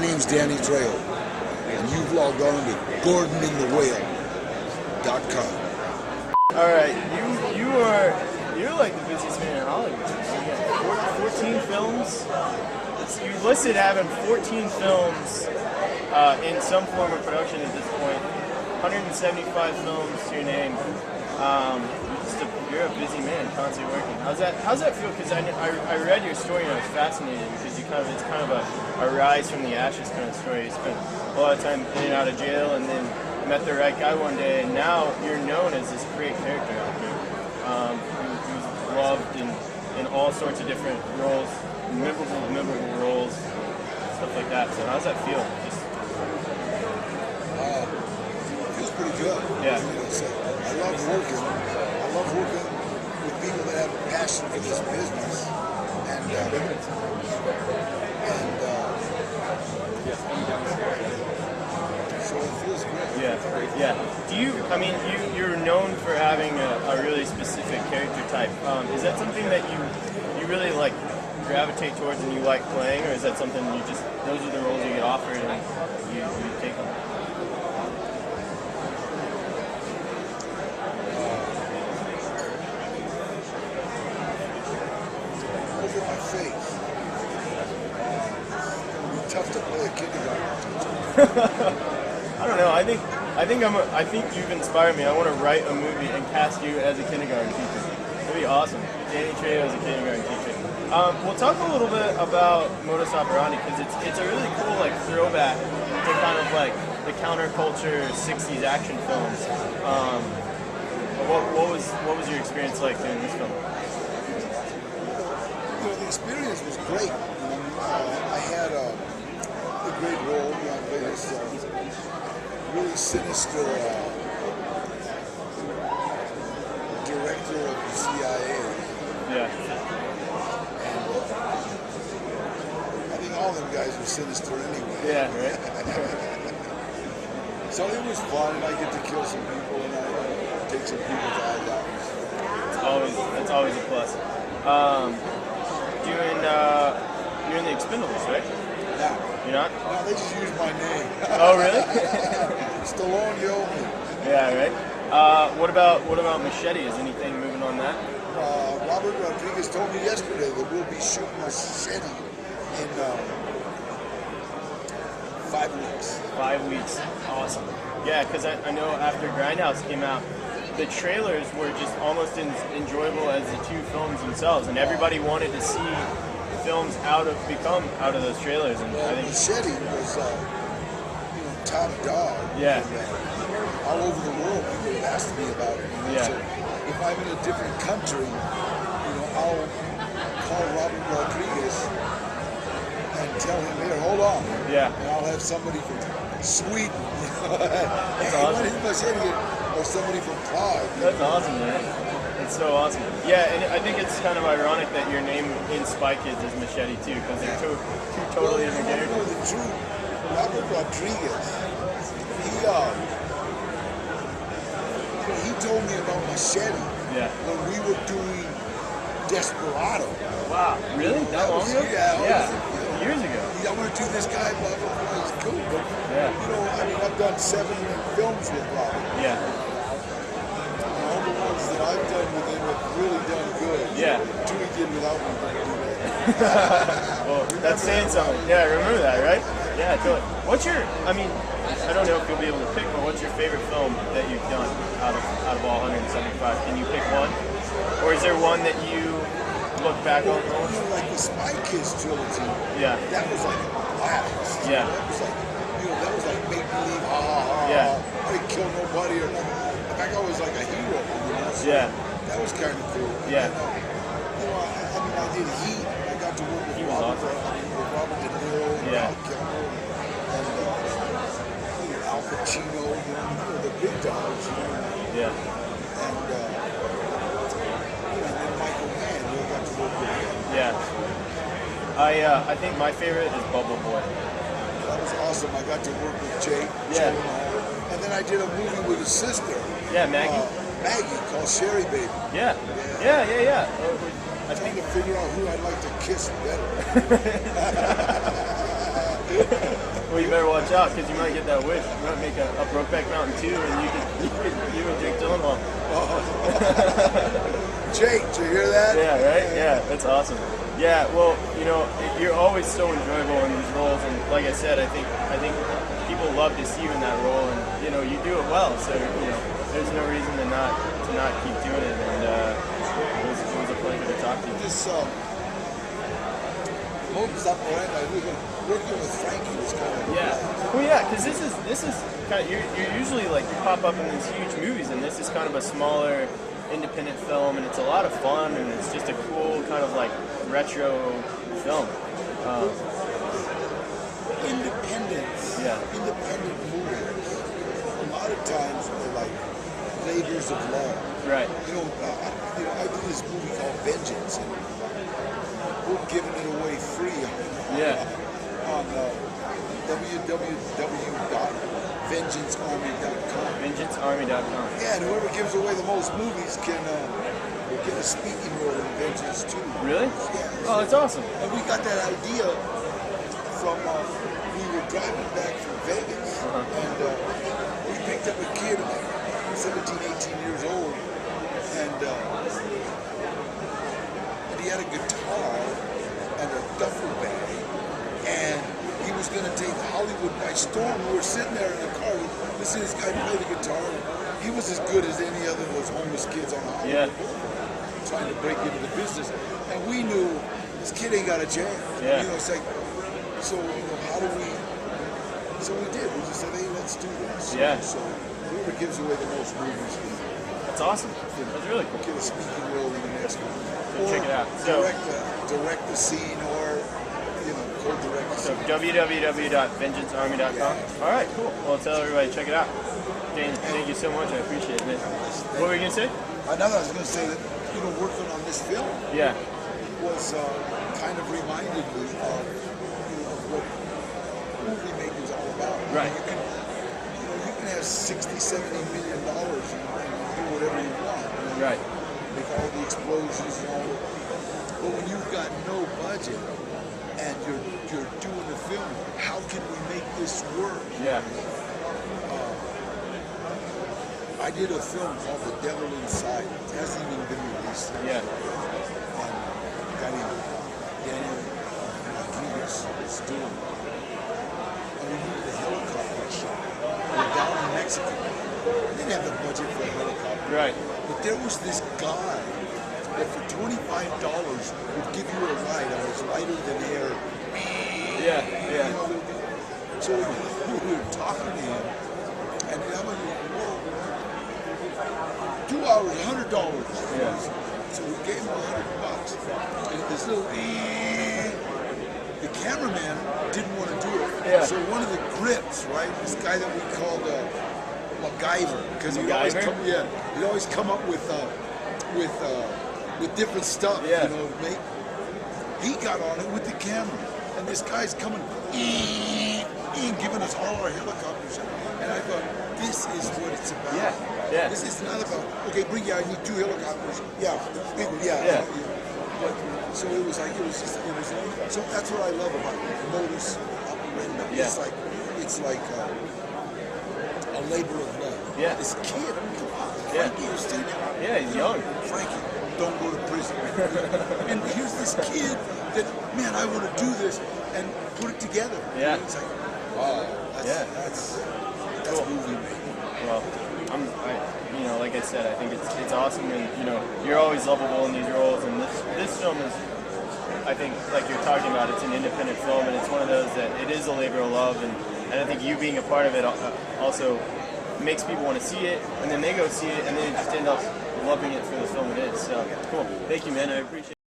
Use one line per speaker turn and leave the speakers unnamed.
name's Danny Trejo, and you've logged on to GordonInTheWhale.com.
All right, you're like the busiest man in Hollywood. You got 14 films. You listed having 14 films in some form of production at this point. 175 films to your name. You're a busy man, constantly working. How's that feel? Because I read your story and I was fascinated because it's kind of a rise from the ashes kind of story. You spent a lot of time in and out of jail, and then met the right guy one day, and now you're known as this great character actor who's loved in all sorts of different roles, memorable roles, stuff like that. So how's that feel?
Feels pretty good.
Yeah.
I love working. I love working with people that have a passion for this business, and so it feels great.
Yeah. You're known for having a really specific character type. Is that something that you really like gravitate towards and you like playing, or is that something those are the roles you get offered and you take them?
Look at my face. It's tough to play a kindergarten teacher.
I don't know. I think you've inspired me. I want to write a movie and cast you as a kindergarten teacher. That'd be awesome. Danny Trejo as a kindergarten teacher. We'll talk a little bit about Modus Operandi because it's a really cool like throwback to kind of like the counterculture '60s action films. What was your experience like doing this film?
The experience was great. I had a great role. I played this really sinister director of the CIA.
Yeah.
And I think all them guys were sinister anyway.
Yeah, right.
So it was fun, and I get to kill some people, and I take some people's eyes out.
That's always a plus. You're in the Expendables, right?
No.
You're not?
No, they just used my name.
Oh, really?
Stallone, you owe me.
Yeah, right. What about Machete? Is anything moving on that?
Robert Rodriguez told me yesterday that we'll be shooting Machete in 5 weeks.
5 weeks. Awesome. Yeah, because I know after Grindhouse came out, the trailers were just almost as enjoyable as the two films themselves, and everybody wanted to see films become out of those trailers. And
well,
I think
Machete was top dog.
Yeah.
And, all over the world, people have asked me about it.
Yeah.
So if I'm in a different country, I'll call Robert Rodriguez and tell him, here, hold on.
Yeah.
And I'll have somebody from Sweden.
That's awesome.
Or somebody from Prague.
That's awesome, man. It's so awesome. Yeah, and I think it's kind of ironic that your name in Spy Kids is Machete too, because they're two totally different characters.
You know the truth. Robert Rodriguez, he told me about Machete when we were doing Desperado.
Wow, really? That long ago?
Yeah.
Years ago.
I want to do this guy, blah, blah, blah. It's cool. But, I've done 7 films with Robert.
Yeah.
All the ones that I've done with him have really done good.
Yeah.
2 he did without me.
Well, that's saying something. Yeah, remember that, right? Yeah, totally. I don't know if you'll be able to pick, but what's your favorite film that you've done out of all 175? Can you pick one? Or is there one that you look back on?
Like the Spy Kids trilogy.
Yeah.
That was like a blast.
Yeah.
That was like make believe, ha ha ha.
Yeah.
I didn't kill nobody or nothing. In fact, I was like a hero. So
yeah.
That was kind of cool.
Yeah.
I did Heat. I got to work with Robert.
Awesome.
With Robert De Niro and
Yeah.
Val Kilmer and Al Pacino. The big dogs.
Yeah.
And then Michael Mann. I got to work with him.
Yeah. I think my favorite is Bubble Boy.
That was awesome. I got to work with Jake.
Yeah.
And then I did a movie with his sister.
Yeah, Maggie.
Maggie, called Sherry Baby.
Yeah.
I'm trying to figure out who I'd like to kiss better.
Well, you better watch out because you might get that wish. You might make a Brokeback Mountain 2, and you and Jake Gyllenhaal.
Jake, did you hear that?
Yeah, right? Yeah, that's awesome. Yeah, well, you know, you're always so enjoyable in these roles, and like I said, I think people love to see you in that role, and you know, you do it well. So you know, there's no reason to not keep doing it. And it was a pleasure to talk to you.
This modus operandi, working with Frankie was kind of
Well, yeah, because this is kind of you're usually like you pop up in these huge movies, and this is kind of a smaller independent film, and it's a lot of fun, and it's just a cool kind of like retro film.
Independent movies. A lot of times they're like labors of love.
Right.
You know, I did this movie called Vengeance, and we're giving it away free on www.vengeancearmy.com.
Vengeancearmy.com.
Yeah, and whoever gives away the most movies can get a speaking role in Vengeance too.
Really?
Yeah.
Oh, that's awesome.
And we got that idea from, we were driving back from Vegas, and we picked up a kid about 17, 18 years old, and he had a guitar and a duffel bag, and he was going to take Hollywood by storm. We were sitting there in the car, listening to this guy play the guitar. He was as good as any other of those homeless kids on Hollywood Boulevard, trying to break into the business. And we knew this kid ain't got a chance.
Yeah.
You know, it's like, so, you know, how do we, so we did. We just said, hey, let's do this.
Yeah.
So whoever gives away the most movies,
That's awesome. That's really cool.
get a speaking role in the next one.
So check it out.
Direct the scene, or, you know, co-direct the
So
scene.
www.vengeancearmy.com.
Yeah.
All right, cool. Well, tell everybody check it out. Dane, thank you so much. I appreciate it, man. What were you gonna say?
Another, I was going to say that, you know, working on this film
Yeah.
was kind of reminded me of, you know, of what movie making is all about.
Right.
You can have $60, $70 million and do whatever you want. You know,
Right.
make all the explosions and all that. But when you've got no budget and you're doing the film, how can we make this work?
Yeah.
I did a film called The Devil Inside. It hasn't even been released.
Yeah.
And a guy named Daniel Rodriguez was doing it. And we needed a helicopter shot. We're down in Mexico. They didn't have the budget for a helicopter.
Right.
But there was this guy that for $25 would give you a ride on his lighter than air.
Yeah.
You
Yeah.
know, so we were talking to him, and I'm like, whoa, 2 hours, $100.
Yeah.
So we gave him $100. And this little, the cameraman didn't want to do it.
Yeah.
So one of the grips, right, this guy that we called MacGyver, because he'd always come up with different stuff,
Yeah.
you know, to make. He got on it with the camera, and this guy's coming, giving us all our helicopters, and I thought, this is what it's about.
Yeah. Yeah.
This is not about, okay, I need 2 helicopters. Yeah, big one,
Yeah.
But, so it was so that's what I love about modus operandi.
Yeah.
It's like a labor of love.
Yeah.
This kid, I mean, come on,
Yeah.
Frankie, you're still young.
Yeah, he's young.
Frankie, don't go to prison. And here's this kid that, man, I want to do this and put it together.
Yeah.
And it's like, wow, that's
Cool.
movie making.
Well, you know, like I said, I think it's awesome, and you know, you're always lovable in these roles, and this film is, I think, like you're talking about, it's an independent film, and it's one of those that it is a labor of love, and I think you being a part of it also makes people want to see it, and then they go see it, and then just end up loving it for the film it is. So cool. Thank you, man. I appreciate it.